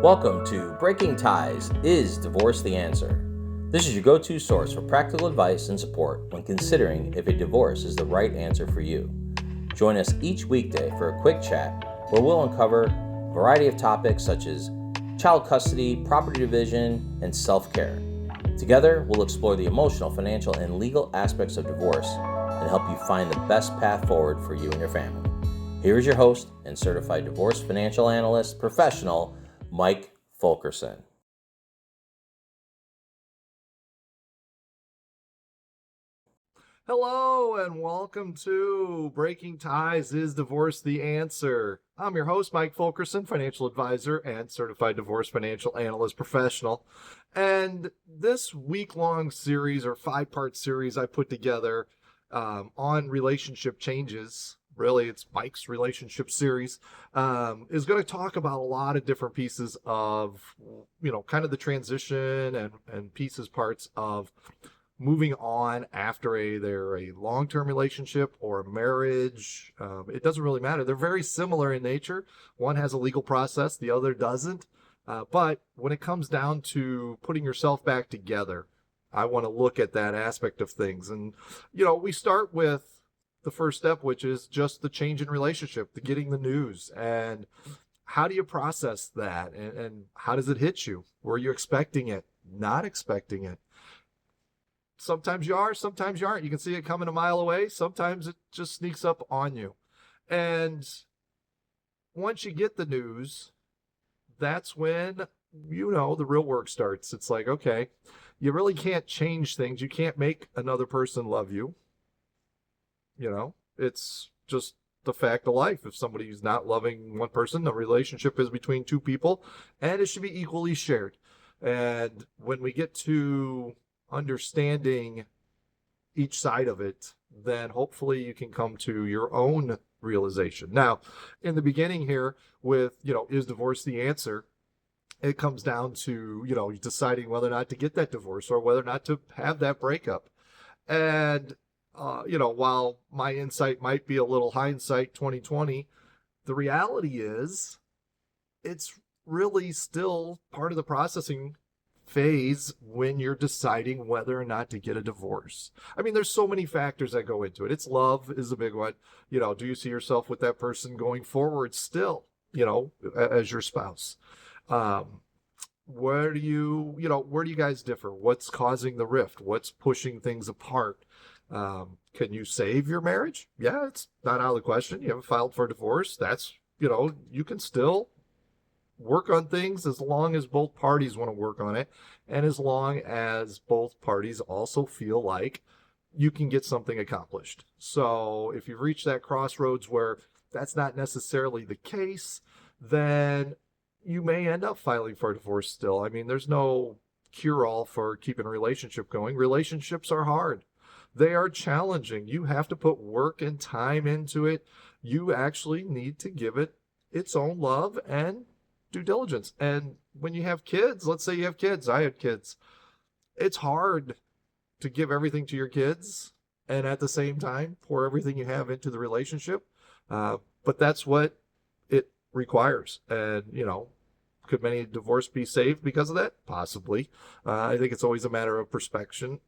Welcome to Breaking Ties, Is Divorce the Answer? This is your go-to source for practical advice and support when considering if a divorce is the right answer for you. Join us each weekday for a quick chat where we'll uncover a variety of topics such as child custody, property division, and self-care. Together, we'll explore the emotional, financial, and legal aspects of divorce and help you find the best path forward for you and your family. Here is your host and Certified Divorce Financial Analyst professional, Mike Fulkerson. Hello and welcome to Breaking Ties, Is Divorce the Answer? I'm your host, Mike Fulkerson, financial advisor and certified divorce financial analyst professional. And this week-long series or 5-part series I put together on relationship changes, really it's Mike's relationship series, is going to talk about a lot of different pieces of, kind of the transition and parts of moving on after either a long-term relationship or a marriage. It doesn't really matter. They're very similar in nature. One has a legal process, the other doesn't. But when it comes down to putting yourself back together, I want to look at that aspect of things. And, we start with the first step, which is just the change in relationship, the getting the news. And how do you process that? And how does it hit you? Were you expecting it? Not expecting it? Sometimes you are, sometimes you aren't. You can see it coming a mile away. Sometimes it just sneaks up on you. And once you get the news, that's when, the real work starts. It's like, okay, you really can't change things. You can't make another person love you. It's just the fact of life. If somebody's not loving one person, the relationship is between two people, and it should be equally shared. And when we get to understanding each side of it, then hopefully you can come to your own realization. Now, in the beginning here with, is divorce the answer? It comes down to, deciding whether or not to get that divorce or whether or not to have that breakup. And, while my insight might be a little hindsight 2020, the reality is it's really still part of the processing phase when you're deciding whether or not to get a divorce. I mean, there's so many factors that go into it. It's love is a big one. Do you see yourself with that person going forward still, as your spouse? Where do you guys differ? What's causing the rift? What's pushing things apart? Can you save your marriage? Yeah, it's not out of the question. You haven't filed for divorce. That's, you can still work on things as long as both parties want to work on it, and as long as both parties also feel like you can get something accomplished. So if you've reached that crossroads where that's not necessarily the case, then you may end up filing for a divorce still. I mean, there's no cure-all for keeping a relationship going. Relationships are hard. They are challenging. You have to put work and time into it. You actually need to give it its own love and due diligence. And when you have kids, let's say you have kids, I had kids, it's hard to give everything to your kids and at the same time pour everything you have into the relationship. But that's what it requires. And, could many divorce be saved because of that? Possibly. I think it's always a matter of perception.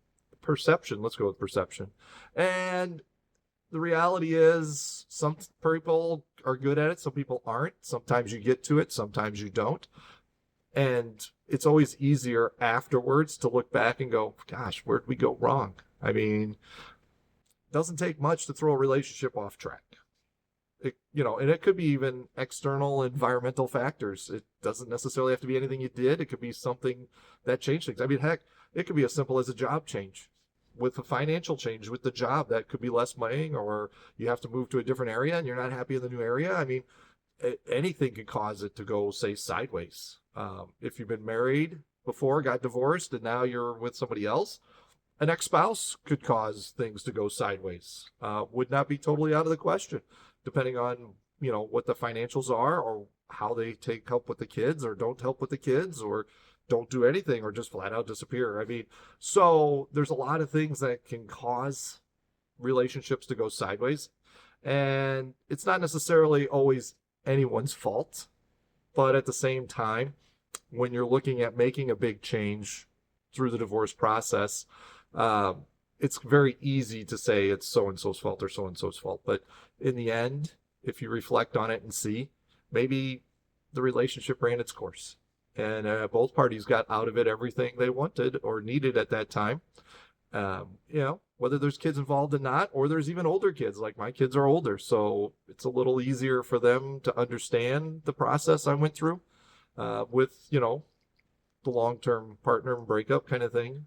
Let's go with perception. And the reality is some people are good at it. Some people aren't. Sometimes you get to it. Sometimes you don't. And it's always easier afterwards to look back and go, gosh, where'd we go wrong? I mean, it doesn't take much to throw a relationship off track. And it could be even external environmental factors. It doesn't necessarily have to be anything you did. It could be something that changed things. I mean, heck, it could be as simple as a job change. With a financial change with the job, that could be less money, or you have to move to a different area and you're not happy in the new area. I mean, anything could cause it to go, say, sideways. If you've been married before, got divorced, and now you're with somebody else, an ex-spouse could cause things to go sideways. Would not be totally out of the question, depending on, what the financials are or how they take help with the kids or don't help with the kids or don't do anything or just flat out disappear. I mean, so there's a lot of things that can cause relationships to go sideways. And it's not necessarily always anyone's fault. But at the same time, when you're looking at making a big change through the divorce process, it's very easy to say it's so-and-so's fault or so-and-so's fault. But in the end, if you reflect on it and see, maybe the relationship ran its course and both parties got out of it everything they wanted or needed at that time. Whether there's kids involved or not, or there's even older kids, like my kids are older. So it's a little easier for them to understand the process I went through with, the long-term partner and breakup kind of thing.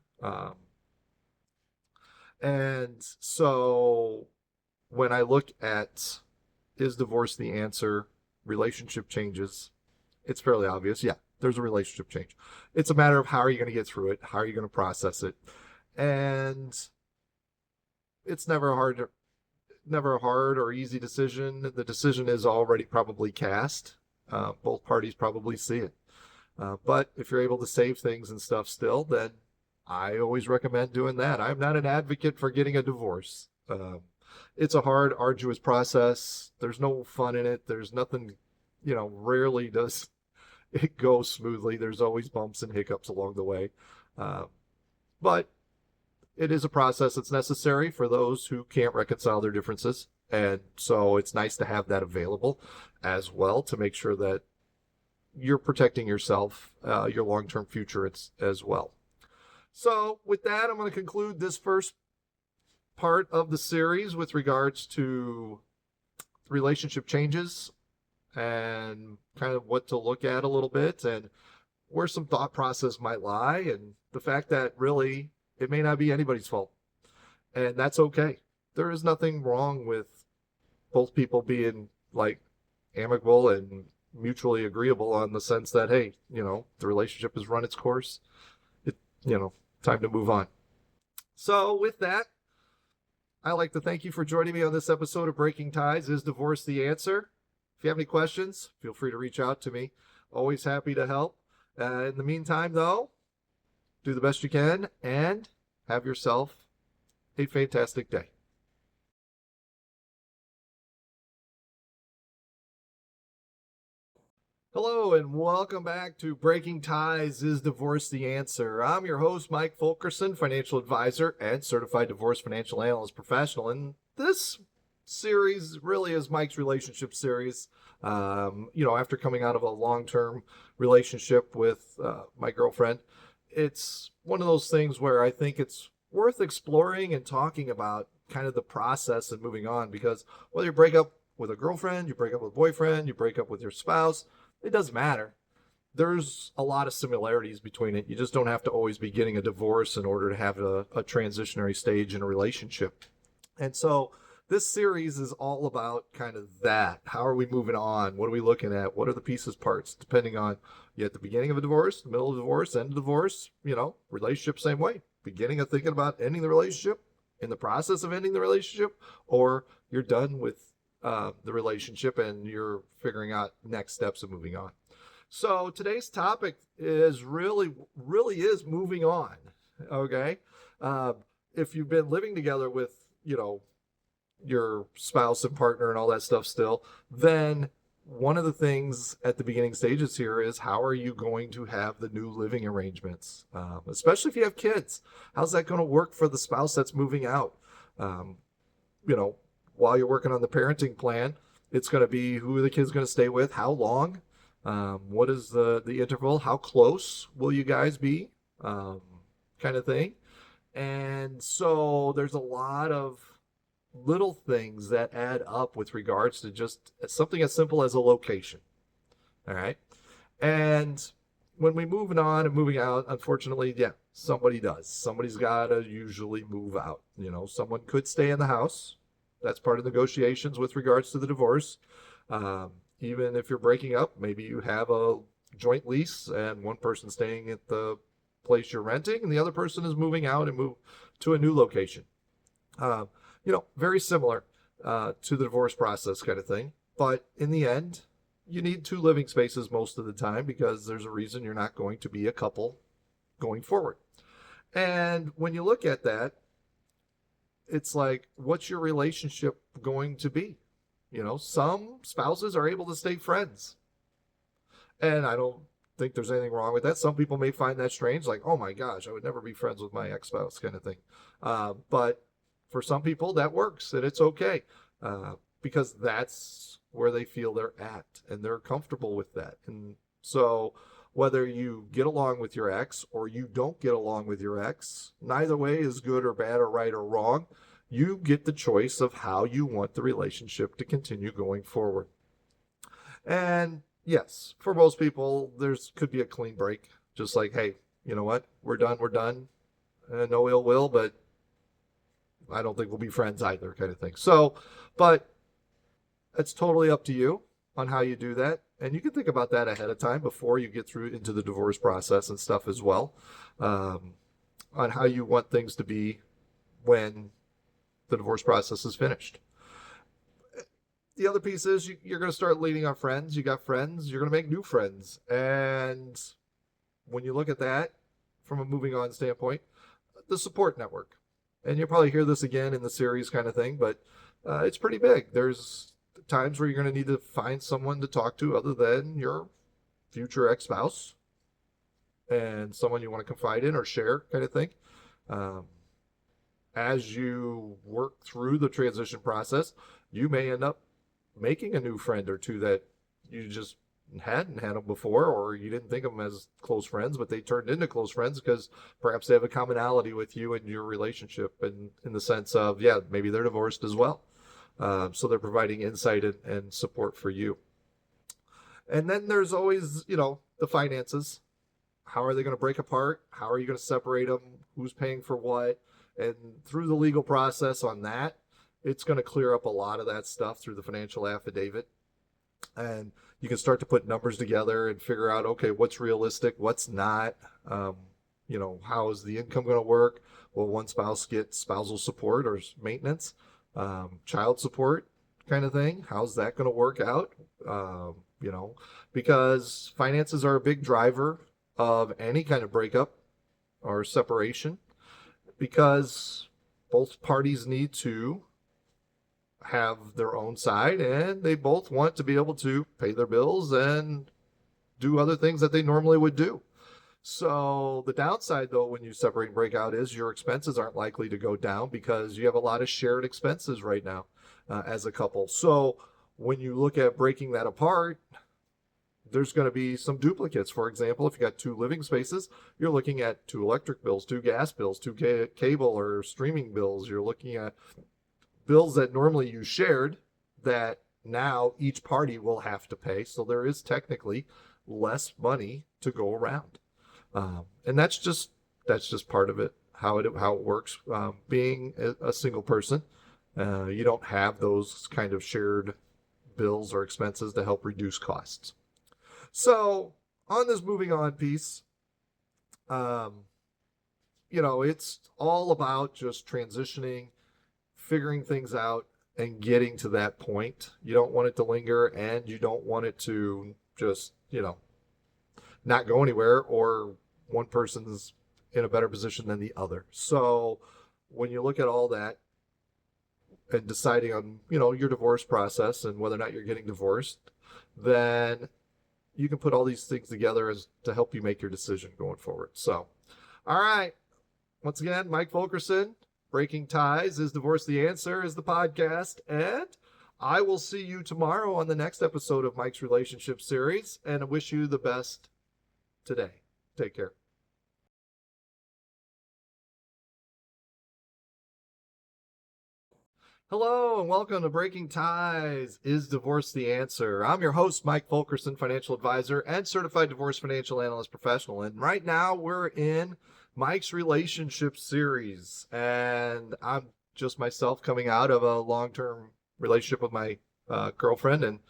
And so when I look at, is divorce the answer? Relationship changes. It's fairly obvious. Yeah, there's a relationship change. It's a matter of how are you going to get through it? How are you going to process it? And it's never a hard or easy decision. The decision is already probably cast. Both parties probably see it. But if you're able to save things and stuff still, then I always recommend doing that. I'm not an advocate for getting a divorce. It's a hard, arduous process. There's no fun in it. There's nothing, rarely does it go smoothly. There's always bumps and hiccups along the way. But it is a process that's necessary for those who can't reconcile their differences. And so it's nice to have that available as well to make sure that you're protecting yourself, your long-term future as well. So with that, I'm going to conclude this first part of the series with regards to relationship changes and kind of what to look at a little bit and where some thought process might lie, and the fact that really it may not be anybody's fault. And that's okay. There is nothing wrong with both people being like amicable and mutually agreeable on the sense that, hey, the relationship has run its course. Time to move on. So with that, I'd like to thank you for joining me on this episode of Breaking Ties. Is divorce the answer? If you have any questions, feel free to reach out to me. Always happy to help. In the meantime, though, do the best you can and have yourself a fantastic day. Hello and welcome back to Breaking Ties. Is divorce the answer? I'm your host, Mike Fulkerson, financial advisor and certified divorce financial analyst professional. And this series really is Mike's relationship series. After coming out of a long-term relationship with my girlfriend, it's one of those things where I think it's worth exploring and talking about kind of the process and moving on, because whether you break up with a girlfriend, you break up with a boyfriend, you break up with your spouse, it doesn't matter. There's a lot of similarities between it. You just don't have to always be getting a divorce in order to have a transitionary stage in a relationship. And so this series is all about kind of that. How are we moving on? What are we looking at? What are the pieces, parts, depending on you at the beginning of a divorce, the middle of a divorce, end of divorce, relationship, same way. Beginning of thinking about ending the relationship, in the process of ending the relationship, or you're done with the relationship and you're figuring out next steps of moving on. So today's topic is really is moving on. Okay. If you've been living together with, your spouse and partner and all that stuff still, then one of the things at the beginning stages here is how are you going to have the new living arrangements? Especially if you have kids, how's that going to work for the spouse that's moving out? While you're working on the parenting plan, it's going to be who are the kids going to stay with, how long, what is the interval, how close will you guys be, kind of thing. And so there's a lot of little things that add up with regards to just something as simple as a location. All right. And when we moving on and moving out, unfortunately, yeah, somebody does. Somebody's got to usually move out. Someone could stay in the house. That's part of negotiations with regards to the divorce. Even if you're breaking up, maybe you have a joint lease and one person staying at the place you're renting and the other person is moving out and move to a new location. Very similar to the divorce process kind of thing. But in the end, you need two living spaces most of the time because there's a reason you're not going to be a couple going forward. And when you look at that, it's like, what's your relationship going to be? Some spouses are able to stay friends. And I don't think there's anything wrong with that. Some people may find that strange, like, oh my gosh, I would never be friends with my ex-spouse kind of thing. But for some people, that works, and it's okay, because that's where they feel they're at, and they're comfortable with that. And so whether you get along with your ex or you don't get along with your ex, neither way is good or bad or right or wrong. You get the choice of how you want the relationship to continue going forward. And yes, for most people, there's could be a clean break. Just like, hey, you know what? We're done. No ill will, but I don't think we'll be friends either, kind of thing. So, but it's totally up to you on how you do that. And you can think about that ahead of time before you get through into the divorce process and stuff as well, on how you want things to be when the divorce process is finished. The other piece is you're going to start leaning on friends. You got friends. You're going to make new friends. And when you look at that from a moving on standpoint, the support network. And you'll probably hear this again in the series kind of thing, but it's pretty big. There's times where you're going to need to find someone to talk to other than your future ex-spouse and someone you want to confide in or share kind of thing. As you work through the transition process, you may end up making a new friend or two that you just hadn't had them before, or you didn't think of them as close friends, but they turned into close friends because perhaps they have a commonality with you and your relationship, and in the sense of, yeah, maybe they're divorced as well. So they're providing insight and support for you. And then there's always, the finances. How are they going to break apart? How are you going to separate them? Who's paying for what? And through the legal process on that, it's going to clear up a lot of that stuff through the financial affidavit. And you can start to put numbers together and figure out, okay, what's realistic, what's not. How is the income going to work? Will one spouse get spousal support or maintenance, child support kind of thing? How's that going to work out? Because finances are a big driver of any kind of breakup or separation, because both parties need to have their own side, and they both want to be able to pay their bills and do other things that they normally would do. So the downside, though, when you separate and break out is your expenses aren't likely to go down because you have a lot of shared expenses right now as a couple. So when you look at breaking that apart, there's going to be some duplicates. For example, if you got 2 living spaces, you're looking at 2 electric bills, 2 gas bills, 2 cable or streaming bills. You're looking at bills that normally you shared that now each party will have to pay. So there is technically less money to go around. And that's just part of it, how it works. Being a single person, you don't have those kind of shared bills or expenses to help reduce costs. So on this moving on piece, it's all about just transitioning, figuring things out, and getting to that point. You don't want it to linger, and you don't want it to just, not go anywhere, or one person's in a better position than the other. So when you look at all that and deciding on, your divorce process and whether or not you're getting divorced, then you can put all these things together as to help you make your decision going forward. So, all right. Once again, Mike Fulkerson, Breaking Ties, Is Divorce the Answer, is the podcast. And I will see you tomorrow on the next episode of Mike's Relationship Series. And I wish you the best today. Take care. Hello and welcome to Breaking Ties, Is Divorce the Answer? I'm your host, Mike Fulkerson, financial advisor and certified divorce financial analyst professional. And right now we're in Mike's Relationship Series. And I'm just myself coming out of a long-term relationship with my girlfriend, and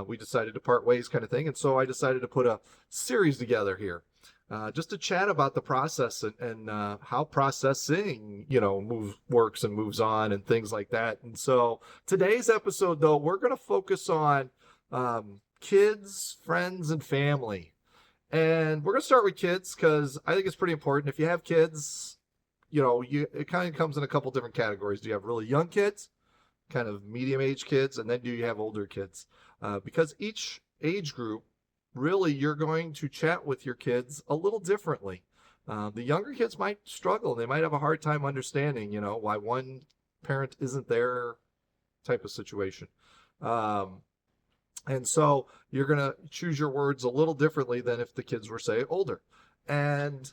we decided to part ways kind of thing. And so I decided to put a series together here. Just to chat about the process and how processing, works and moves on and things like that. And so today's episode, though, we're going to focus on kids, friends, and family. And we're going to start with kids because I think it's pretty important. If you have kids, it kind of comes in a couple different categories. Do you have really young kids, kind of medium-aged kids, and then do you have older kids? Because each age group really you're going to chat with your kids a little differently. The younger kids might struggle. They might have a hard time understanding, why one parent isn't there type of situation. Um, and so you're going to choose your words a little differently than if the kids were, say, older. And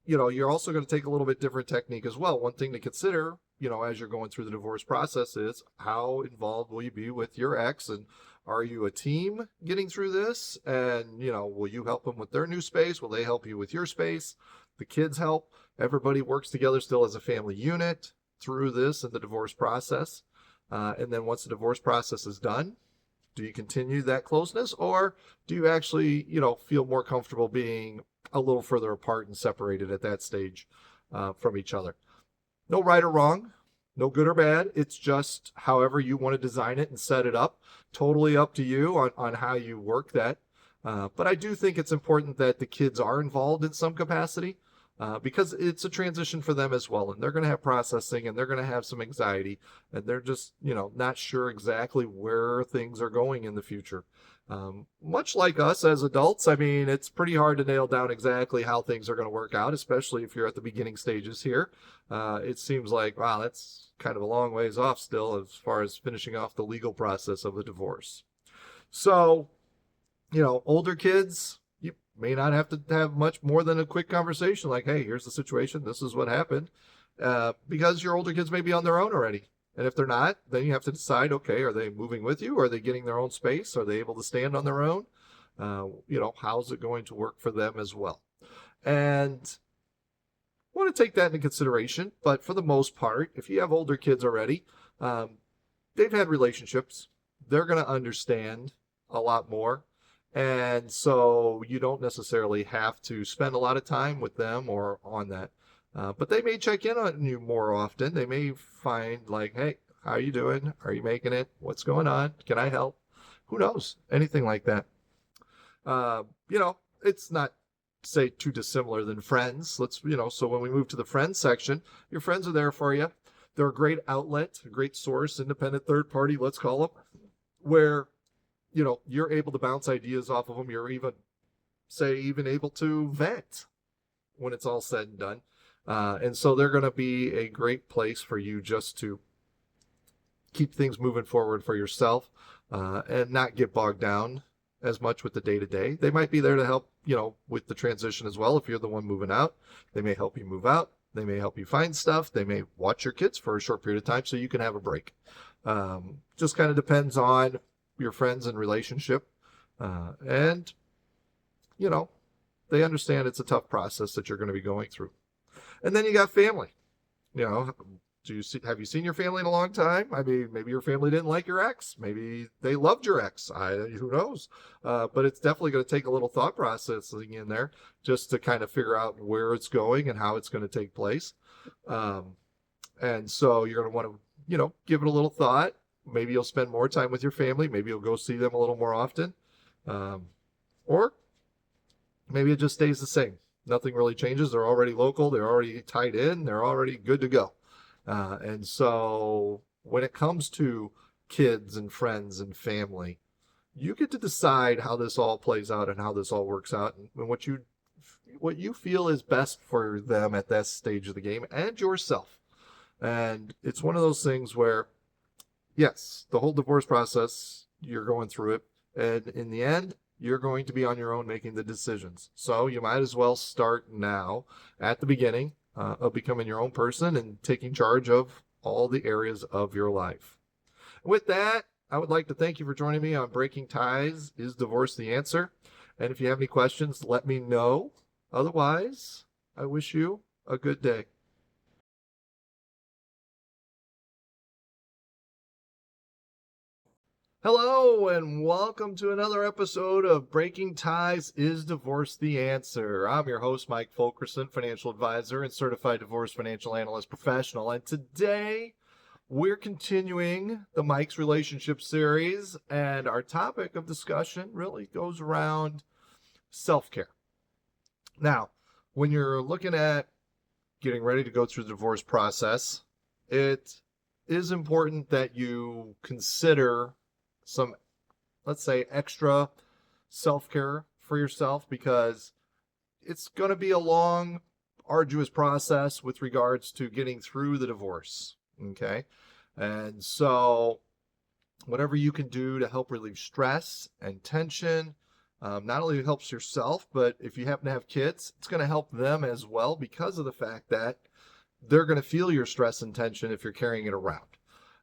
you're also going to take a little bit different technique as well. One thing to consider, as you're going through the divorce process is how involved will you be with your ex, and are you a team getting through this? And, will you help them with their new space? Will they help you with your space? The kids help. Everybody works together still as a family unit through this and the divorce process. And then once the divorce process is done, do you continue that closeness, or do you actually, feel more comfortable being a little further apart and separated at that stage from each other? No right or wrong, no good or bad. It's just however you want to design it and set it up. Totally up to you on how you work that. But I do think it's important that the kids are involved in some capacity because it's a transition for them as well. And they're going to have processing, and they're going to have some anxiety, and they're just, not sure exactly where things are going in the future. Much like us as adults, I mean, it's pretty hard to nail down exactly how things are going to work out, especially if you're at the beginning stages here. It seems like, wow, that's kind of a long ways off still as far as finishing off the legal process of the divorce. So, older kids, you may not have to have much more than a quick conversation like, hey, here's the situation. This is what happened. Because your older kids may be on their own already. And if they're not, then you have to decide, okay, are they moving with you? Are they getting their own space? Are they able to stand on their own? How's it going to work for them as well? And I want to take that into consideration. But for the most part, if you have older kids already, they've had relationships. They're going to understand a lot more. And so you don't necessarily have to spend a lot of time with them or on that. But they may check in on you more often. They may find like, hey, how are you doing? Are you making it? What's going on? Can I help? Who knows? Anything like that. It's not, say, too dissimilar than friends. So when we move to the friends section, your friends are there for you. They're a great outlet, a great source, independent third party, let's call them, where, you're able to bounce ideas off of them. You're even able to vent when it's all said and done. And so they're going to be a great place for you just to keep things moving forward for yourself and not get bogged down as much with the day-to-day. They might be there to help, with the transition as well. If you're the one moving out, they may help you move out. They may help you find stuff. They may watch your kids for a short period of time so you can have a break. Just kind of depends on your friends and relationship. And they understand it's a tough process that you're going to be going through. And then you got family. Have you seen your family in a long time? I mean, maybe your family didn't like your ex. Maybe they loved your ex. Who knows? But it's definitely going to take a little thought processing in there just to kind of figure out where it's going and how it's going to take place. And so you're going to want to, give it a little thought. Maybe you'll spend more time with your family. Maybe you'll go see them a little more often. Or maybe it just stays the same. Nothing really changes. They're already local. They're already tied in. They're already good to go. And so when it comes to kids and friends and family, you get to decide how this all plays out and how this all works out and what you feel is best for them at that stage of the game and yourself. And it's one of those things where, yes, the whole divorce process, you're going through it. And in the end, you're going to be on your own making the decisions. So you might as well start now at the beginning of becoming your own person and taking charge of all the areas of your life. With that, I would like to thank you for joining me on Breaking Ties, Is Divorce the Answer? And if you have any questions, let me know. Otherwise, I wish you a good day. Hello, and welcome to another episode of Breaking Ties, Is Divorce the Answer? I'm your host, Mike Fulkerson, financial advisor and certified divorce financial analyst professional. And today, we're continuing the Mike's Relationship series, and our topic of discussion really goes around self-care. Now, when you're looking at getting ready to go through the divorce process, it is important that you consider some, let's say, extra self-care for yourself, because it's going to be a long, arduous process with regards to getting through the divorce. Okay. And so whatever you can do to help relieve stress and tension, not only helps yourself, but if you happen to have kids, it's going to help them as well, because of the fact that they're going to feel your stress and tension if you're carrying it around.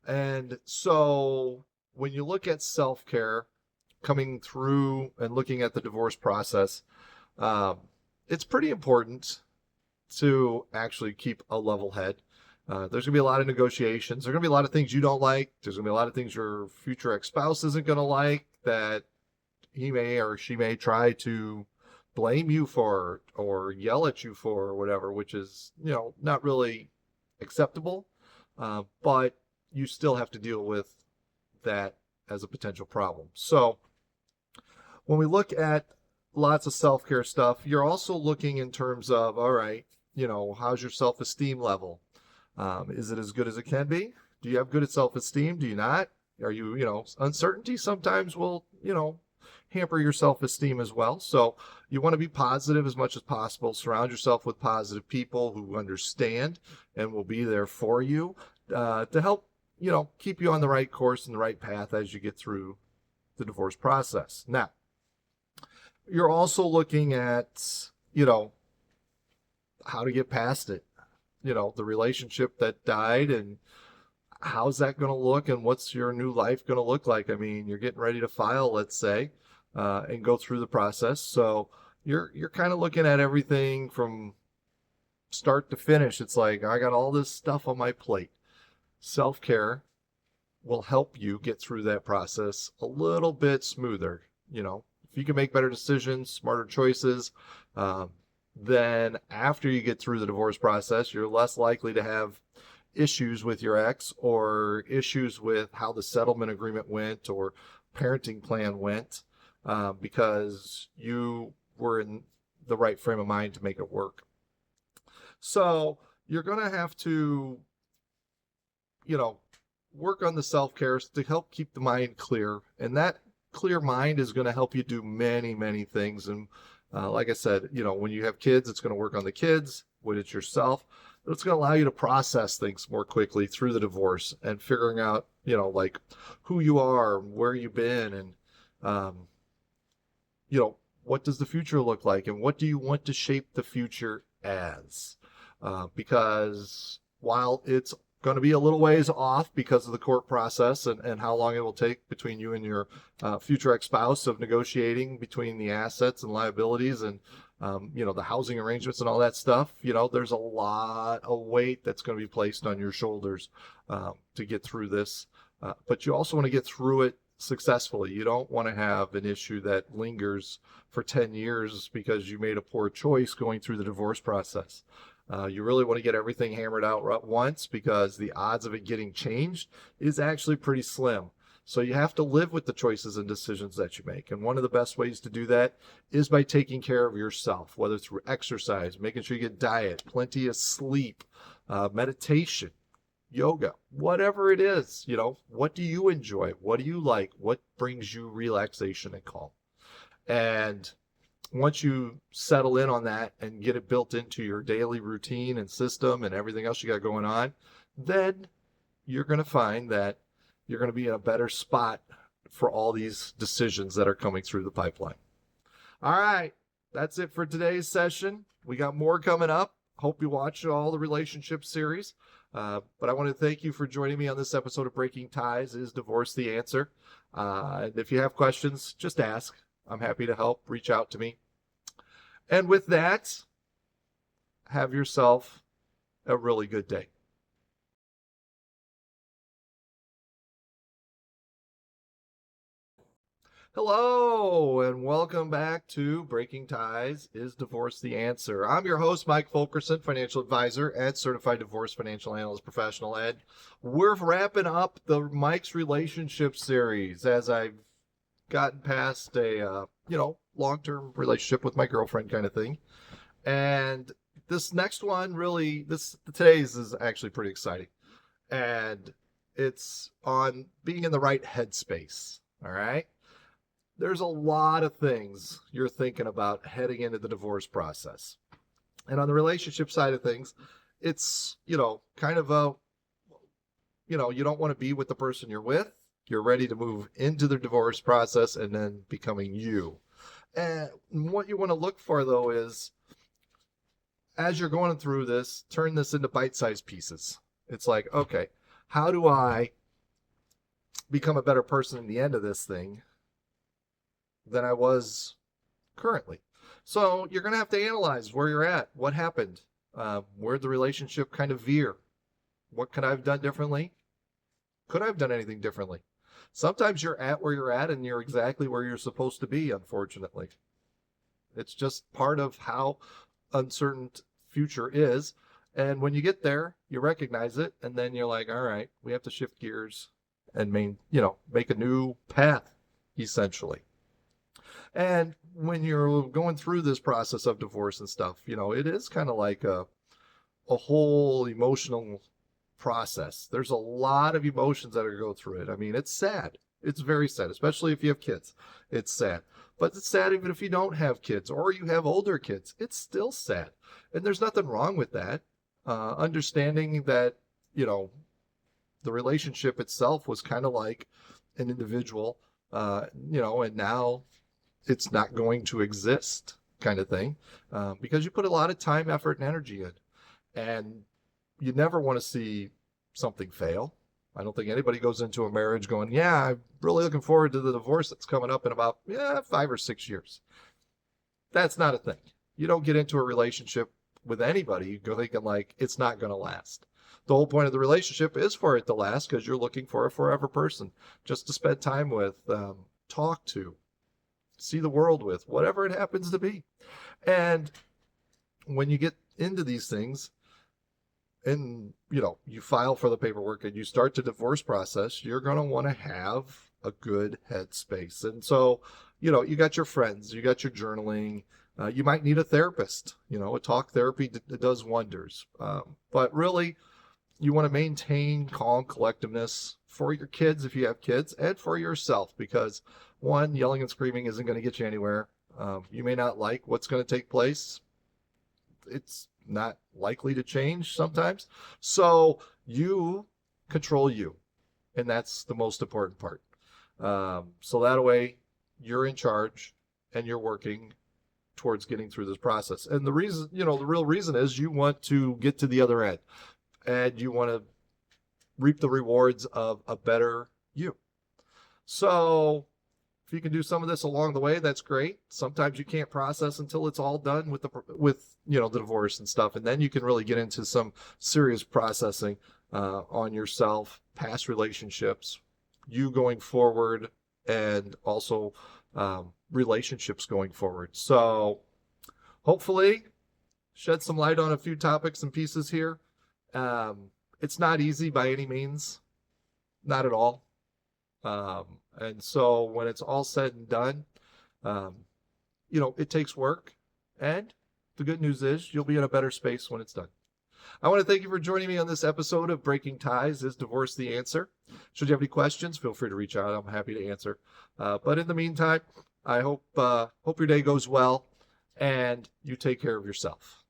And so when you look at self-care coming through and looking at the divorce process, it's pretty important to actually keep a level head. There's going to be a lot of negotiations. There's going to be a lot of things you don't like. There's going to be a lot of things your future ex-spouse isn't going to like, that he may or she may try to blame you for or yell at you for or whatever, which is, not really acceptable. But you still have to deal with that as a potential problem. So when we look at lots of self-care stuff, you're also looking in terms of, all right, how's your self-esteem level? Is it as good as it can be? Do you have good self-esteem? Do you not? Are you, uncertainty sometimes will, hamper your self-esteem as well. So you want to be positive as much as possible. Surround yourself with positive people who understand and will be there for you, to help, keep you on the right course and the right path as you get through the divorce process. Now, you're also looking at, how to get past it. The relationship that died, and how's that going to look, and what's your new life going to look like? I mean, you're getting ready to file, let's say, and go through the process. So you're kind of looking at everything from start to finish. It's like, I got all this stuff on my plate. Self-care will help you get through that process a little bit smoother. If you can make better decisions, smarter choices, then after you get through the divorce process, you're less likely to have issues with your ex, or issues with how the settlement agreement went or parenting plan went, because you were in the right frame of mind to make it work. So you're going to have to, work on the self-care to help keep the mind clear. And that clear mind is going to help you do many, many things. And like I said, when you have kids, it's going to work on the kids. When it's yourself, it's going to allow you to process things more quickly through the divorce, and figuring out, like who you are, where you've been, and, what does the future look like, and what do you want to shape the future as? Because while it's going to be a little ways off because of the court process and how long it will take between you and your future ex-spouse of negotiating between the assets and liabilities and, the housing arrangements and all that stuff, there's a lot of weight that's going to be placed on your shoulders to get through this. But you also want to get through it successfully. You don't want to have an issue that lingers for 10 years because you made a poor choice going through the divorce process. You really want to get everything hammered out right once, because the odds of it getting changed is actually pretty slim. So you have to live with the choices and decisions that you make. And one of the best ways to do that is by taking care of yourself, whether through exercise, making sure you get diet, plenty of sleep, meditation, yoga, whatever it is. What do you enjoy? What do you like? What brings you relaxation and calm? And once you settle in on that and get it built into your daily routine and system and everything else you got going on, then you're going to find that you're going to be in a better spot for all these decisions that are coming through the pipeline. All right, that's it for today's session. We got more coming up. Hope you watch all the relationship series. But I want to thank you for joining me on this episode of Breaking Ties. Is Divorce the Answer? And if you have questions, just ask. I'm happy to help. Reach out to me. And with that, have yourself a really good day. Hello, and welcome back to Breaking Ties. Is Divorce the Answer? I'm your host, Mike Fulkerson, financial advisor at Certified Divorce Financial Analyst Professional Ed. We're wrapping up the Mike's Relationship series as I've gotten past a, long-term relationship with my girlfriend kind of thing. And this next one today's is actually pretty exciting. And it's on being in the right headspace. All right. there's a lot of things you're thinking about heading into the divorce process. And on the relationship side of things, it's, kind of you don't want to be with the person you're with. You're ready to move into the divorce process and then becoming you. And what you want to look for, though, is as you're going through this, turn this into bite-sized pieces. It's like, okay, how do I become a better person in the end of this thing than I was currently? So you're going to have to analyze where you're at, what happened, where'd the relationship kind of veer, what could I have done differently? Could I have done anything differently? Sometimes you're at where you're at and you're exactly where you're supposed to be, unfortunately. It's just part of how uncertain future is. And when you get there, you recognize it, and then you're like, all right, we have to shift gears and make a new path, essentially. And when you're going through this process of divorce and stuff, it is kind of like a whole emotional process. There's a lot of emotions that are go through it. I mean, it's sad. It's very sad, especially if you have kids. It's sad. But it's sad even if you don't have kids or you have older kids. It's still sad. And there's nothing wrong with that. Understanding that, the relationship itself was kind of like an individual, and now it's not going to exist kind of thing, because you put a lot of time, effort, and energy in. And you never want to see something fail. I don't think anybody goes into a marriage going, yeah, I'm really looking forward to the divorce that's coming up in about 5 or 6 years. That's not a thing. You don't get into a relationship with anybody you go thinking like it's not going to last. The whole point of the relationship is for it to last because you're looking for a forever person just to spend time with, talk to, see the world with, whatever it happens to be. And when you get into these things, and you file for the paperwork and you start the divorce process, you're going to want to have a good headspace. And so, you got your friends, you got your journaling, you might need a therapist. A talk therapy does wonders. But really, you want to maintain calm collectiveness for your kids if you have kids, and for yourself, because one, yelling and screaming isn't going to get you anywhere. You may not like what's going to take place. It's not likely to change sometimes. So you control you. And that's the most important part. So that way you're in charge and you're working towards getting through this process. And the reason, the real reason is you want to get to the other end and you want to reap the rewards of a better you. So if you can do some of this along the way, that's great. Sometimes you can't process until it's all done with the divorce and stuff. And then you can really get into some serious processing on yourself, past relationships, you going forward, and also relationships going forward. So hopefully shed some light on a few topics and pieces here. It's not easy by any means, not at all. And so when it's all said and done, it takes work, and the good news is you'll be in a better space when it's done. I want to thank you for joining me on this episode of Breaking Ties. Is Divorce the Answer? Should you have any questions, feel free to reach out. I'm happy to answer. But in the meantime, I hope your day goes well and you take care of yourself.